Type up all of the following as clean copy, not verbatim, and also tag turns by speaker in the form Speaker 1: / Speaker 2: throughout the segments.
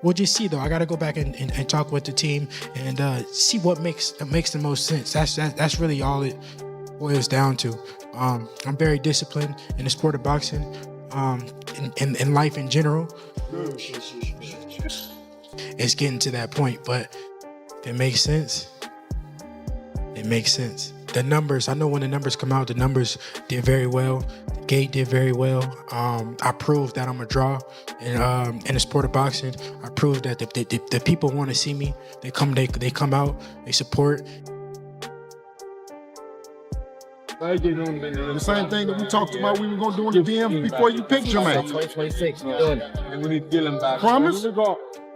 Speaker 1: we'll just see though. I got to go back and talk with the team and see what makes the most sense. That's really all it boils down to. I'm very disciplined in the sport of boxing, in life in general. It's getting to that point, but if it makes sense, it makes sense. The numbers, I know when the numbers come out, the numbers did very well. The gate did very well. I proved that I'm a draw in the sport of boxing. I proved that the people want to see me. They come out, they support.
Speaker 2: The same thing that we talked about we were going to do in the DMs before you picked your man.
Speaker 3: 2026, you're doing it.
Speaker 2: Promise?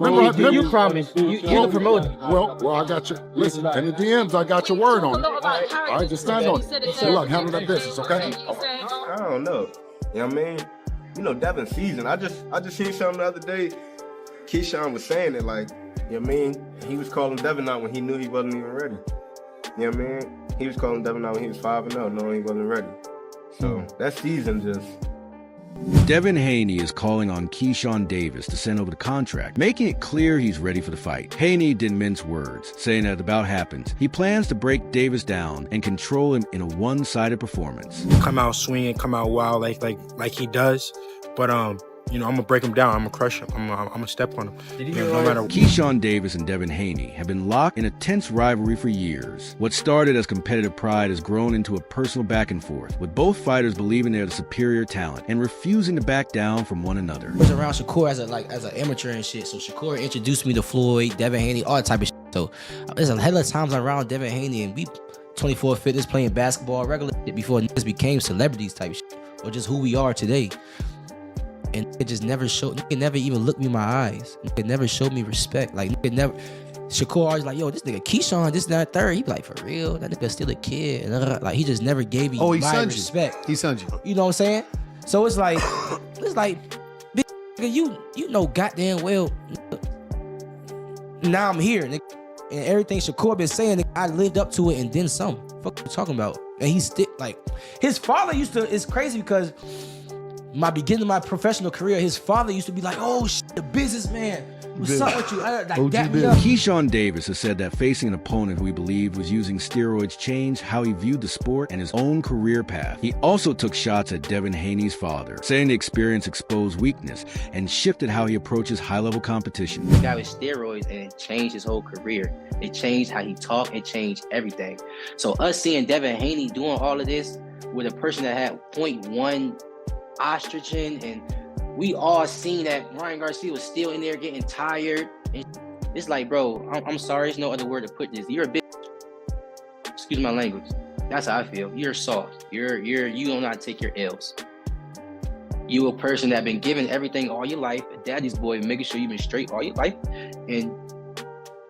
Speaker 3: Remember, you promised. You're the promoter.
Speaker 2: Well, I got you. Listen, in the DMs, I got your word on it. All right, just stand on it. So look, handle that business, okay?
Speaker 4: I don't know. You know what I mean? You know, Devin's season. I just seen something the other day. Keyshawn was saying it like, you know what I mean? He was calling Devin out when he knew he wasn't even ready. You know what I mean? He was calling Devin out when he was 5-0, knowing he wasn't ready. So that season just...
Speaker 5: Devin Haney is calling on Keyshawn Davis to send over the contract, making it clear he's ready for the fight. Haney didn't mince words, saying that about happens. He plans to break Davis down and control him in a one-sided performance.
Speaker 1: Come out swinging, come out wild like he does, but you know, I'm gonna break him down. I'm gonna crush him. I'm gonna step on him. No matter.
Speaker 5: Keyshawn Davis and Devin Haney have been locked in a tense rivalry for years. What started as competitive pride has grown into a personal back and forth, with both fighters believing they're the superior talent and refusing to back down from one another.
Speaker 3: I was around Shakur as an amateur and shit. So Shakur introduced me to Floyd, Devin Haney, all that type of shit. So there's a hell of times around Devin Haney and we 24 fitness playing basketball, regular shit before niggas became celebrities type shit, or just who we are today. And it just never showed. It never even looked me in my eyes. It never showed me respect. Like it never. Shakur always like, yo, this nigga Keyshawn, this that third. He be like, for real, that nigga still a kid. And like he just never gave me my respect.
Speaker 6: He sent you.
Speaker 3: You know what I'm saying? So it's like, big nigga, you know goddamn well. Now I'm here, nigga, and everything Shakur been saying, nigga, I lived up to it and then some. Fuck you talking about? And he still like, his father used to. It's crazy because. My beginning of my professional career, his father used to be like, "Oh shit, the businessman. What's up with you?" Like that me up.
Speaker 5: Keyshawn Davis has said that facing an opponent who he believed was using steroids changed how he viewed the sport and his own career path. He also took shots at Devin Haney's father, saying the experience exposed weakness and shifted how he approaches high-level competition.
Speaker 3: The guy with steroids and it changed his whole career. It changed how he talked. It changed everything. So us seeing Devin Haney doing all of this with a person that had 0.1 estrogen, and we all seen that Ryan Garcia was still in there getting tired. And it's like, bro, I'm sorry, there's no other word to put this. You're a bitch. Excuse my language. That's how I feel. You're soft. You don't know how to take your L's. You a person that been given everything all your life, a daddy's boy, making sure you've been straight all your life, and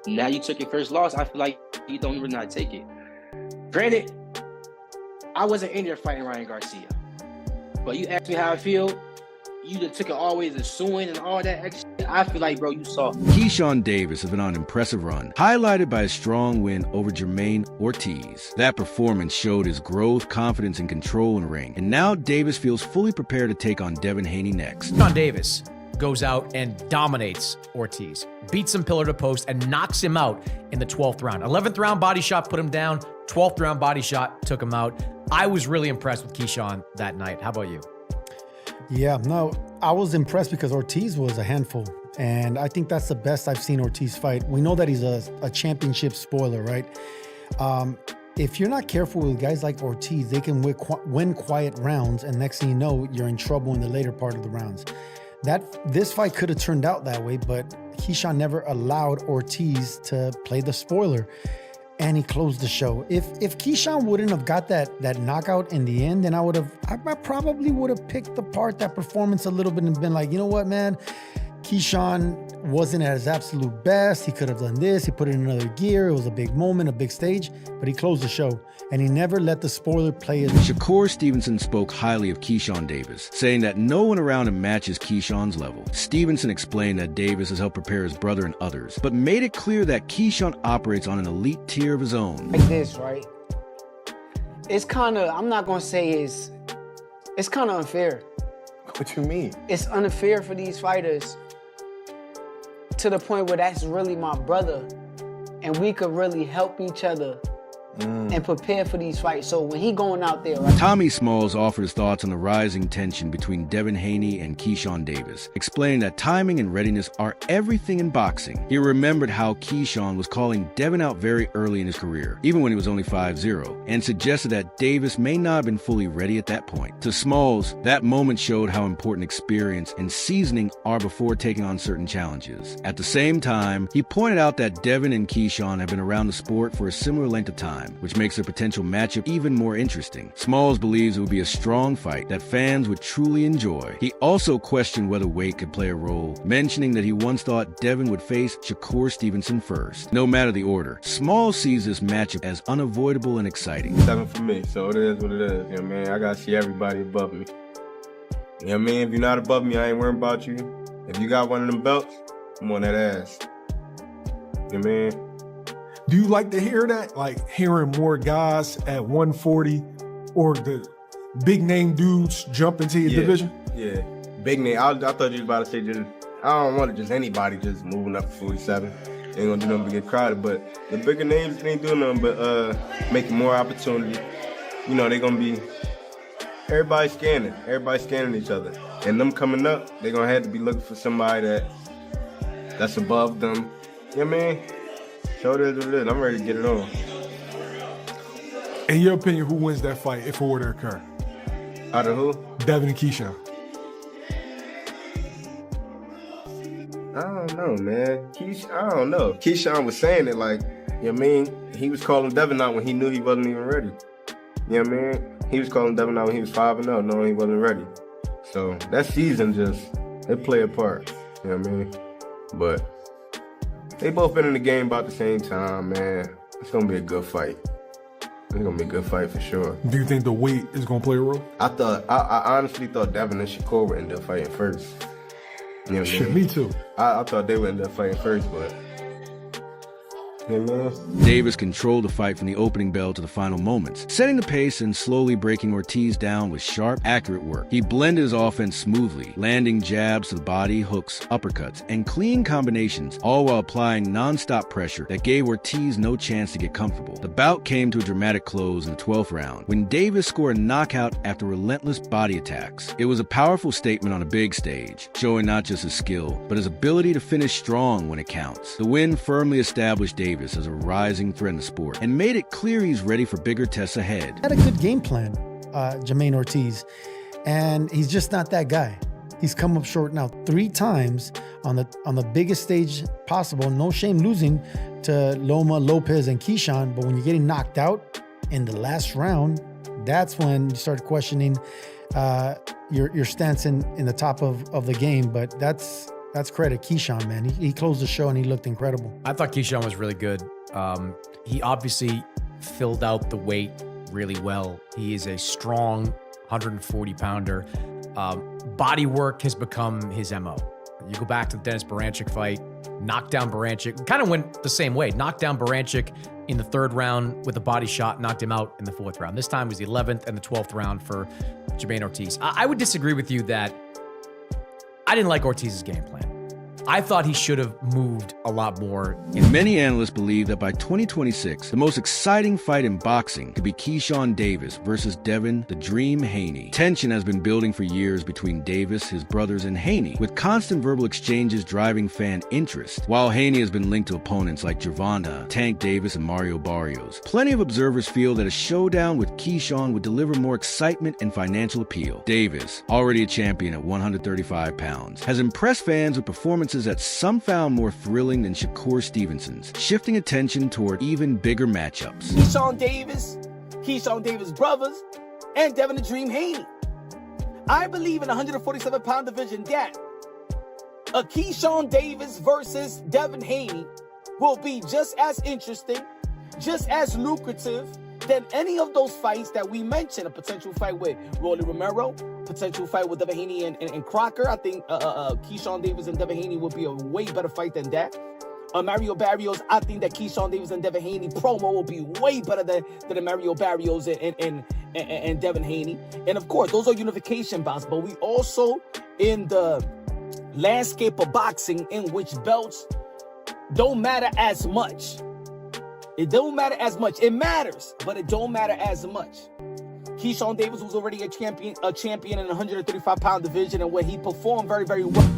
Speaker 3: now you took your first loss. I feel like you don't even know how to take it. Granted, I wasn't in there fighting Ryan Garcia. But you asked me how I feel, you just took it always as suing and all that extra shit. I feel like, bro, you soft.
Speaker 5: Keyshawn Davis has been on an impressive run, highlighted by a strong win over Jermaine Ortiz. That performance showed his growth, confidence, and control in the ring. And now Davis feels fully prepared to take on Devin Haney next.
Speaker 7: Keyshawn Davis goes out and dominates Ortiz, beats him pillar to post, and knocks him out in the 12th round. 11th round body shot put him down. 12th round body shot took him out. I was really impressed with Keyshawn that night. How about you?
Speaker 8: Yeah, no, I was impressed because Ortiz was a handful. And I think that's the best I've seen Ortiz fight. We know that he's a championship spoiler, right? If you're not careful with guys like Ortiz, they can win quiet rounds. And next thing you know, you're in trouble in the later part of the rounds. This fight could have turned out that way, but Keyshawn never allowed Ortiz to play the spoiler. And he closed the show. If Keyshawn wouldn't have got that knockout in the end, then I probably would have picked apart that performance a little bit and been like, you know what, man, Keyshawn wasn't at his absolute best. He could have done this. He put it in another gear. It was a big moment, a big stage, but he closed the show. And he never let the spoiler play it.
Speaker 5: Shakur Stevenson spoke highly of Keyshawn Davis, saying that no one around him matches Keyshawn's level. Stevenson explained that Davis has helped prepare his brother and others, but made it clear that Keyshawn operates on an elite tier of his own.
Speaker 9: Like this, right? It's kind of, I'm not going to say it's kind of unfair.
Speaker 4: What you mean?
Speaker 9: It's unfair for these fighters to the point where that's really my brother, and we could really help each other and prepare for these fights. So when he going out there, right?
Speaker 5: Tommy Smalls offered his thoughts on the rising tension between Devin Haney and Keyshawn Davis, explaining that timing and readiness are everything in boxing. He remembered how Keyshawn was calling Devin out very early in his career, even when he was only 5-0, and suggested that Davis may not have been fully ready at that point. To Smalls, that moment showed how important experience and seasoning are before taking on certain challenges. At the same time, he pointed out that Devin and Keyshawn have been around the sport for a similar length of time, which makes their potential matchup even more interesting. Smalls believes it would be a strong fight that fans would truly enjoy. He also questioned whether weight could play a role, mentioning that he once thought Devin would face Shakur Stevenson first. No matter the order, Smalls sees this matchup as unavoidable and exciting.
Speaker 4: 7 for me, so it is what it is. You know what I mean? I gotta see everybody above me. You know what I mean? If you're not above me, I ain't worrying about you. If you got one of them belts, I'm on that ass. You know what I mean?
Speaker 6: Do you like to hear that? Like hearing more guys at 140 or the big name dudes jump into your division?
Speaker 4: Yeah, big name. I thought you was about to say just, I don't want just anybody just moving up to 47. Ain't gonna do nothing but get crowded, but the bigger names ain't doing nothing but making more opportunity. You know, they gonna be, everybody scanning each other. And them coming up, they gonna have to be looking for somebody that's above them. You know what I mean? So it is what it is. I'm ready to get it on.
Speaker 6: In your opinion, who wins that fight if it were to occur?
Speaker 4: Out of who?
Speaker 6: Devin and Keyshawn.
Speaker 4: I don't know, man. I don't know. Keyshawn was saying it like, you know what I mean? He was calling Devin out when he knew he wasn't even ready. You know what I mean? He was calling Devin out when he was 5-0, knowing he wasn't ready. So that season it play a part. You know what I mean? But they both been in the game about the same time, man. It's gonna be a good fight. It's gonna be a good fight for sure.
Speaker 6: Do you think the weight is gonna play a role?
Speaker 4: I honestly thought Devin and Shakur would end up fighting first. You know what I mean?
Speaker 6: Me too.
Speaker 4: I thought they would end up fighting first, but you know what I mean?
Speaker 5: Davis controlled the fight from the opening bell to the final moments, setting the pace and slowly breaking Ortiz down with sharp, accurate work. He blended his offense smoothly, landing jabs to the body, hooks, uppercuts, and clean combinations, all while applying non-stop pressure that gave Ortiz no chance to get comfortable. The bout came to a dramatic close in the 12th round, when Davis scored a knockout after relentless body attacks. It was a powerful statement on a big stage, showing not just his skill, but his ability to finish strong when it counts. The win firmly established Davis as a rising threat in the sport and made it clear he's ready for bigger tests ahead.
Speaker 8: Had a good game plan, Jermaine Ortiz, and he's just not that guy. He's come up short now 3 times on the biggest stage possible. No shame losing to Loma, Lopez, and Keyshawn, but when you're getting knocked out in the last round, that's when you start questioning your stance in the top of the game. But that's credit Keyshawn, man. He closed the show and he looked incredible.
Speaker 7: I thought Keyshawn was really good. He obviously filled out the weight really well. He is a strong 140-pounder. Body work has become his MO. You go back to the Dennis Baranchik fight, knocked down Baranchik, kind of went the same way. Knocked down Baranchik in the 3rd round with a body shot, knocked him out in the 4th round. This time was the 11th and the 12th round for Jermaine Ortiz. I would disagree with you that I didn't like Ortiz's game plan. I thought he should have moved a lot more.
Speaker 5: Many analysts believe that by 2026, the most exciting fight in boxing could be Keyshawn Davis versus Devin "The Dream" Haney. Tension has been building for years between Davis, his brothers, and Haney, with constant verbal exchanges driving fan interest. While Haney has been linked to opponents like Gervonta, Tank Davis, and Mario Barrios, plenty of observers feel that a showdown with Keyshawn would deliver more excitement and financial appeal. Davis, already a champion at 135 pounds, has impressed fans with performances that some found more thrilling than Shakur Stevenson's, shifting attention toward even bigger matchups.
Speaker 10: Keyshawn Davis brothers, and Devin "The Dream" Haney. I believe in the 147-pound division that a Keyshawn Davis versus Devin Haney will be just as interesting, just as lucrative than any of those fights that we mentioned. A potential fight with Rolly Romero, potential fight with Devin Haney and Crocker. I think Keyshawn Davis and Devin Haney will be a way better fight than that. Mario Barrios, I think that Keyshawn Davis and Devin Haney promo will be way better than the Mario Barrios and Devin Haney. And of course, those are unification bouts, but we also in the landscape of boxing in which belts don't matter as much. It don't matter as much. It matters, but it don't matter as much. Keyshawn Davis was already a champion in the 135-pound division, and where he performed very, very well.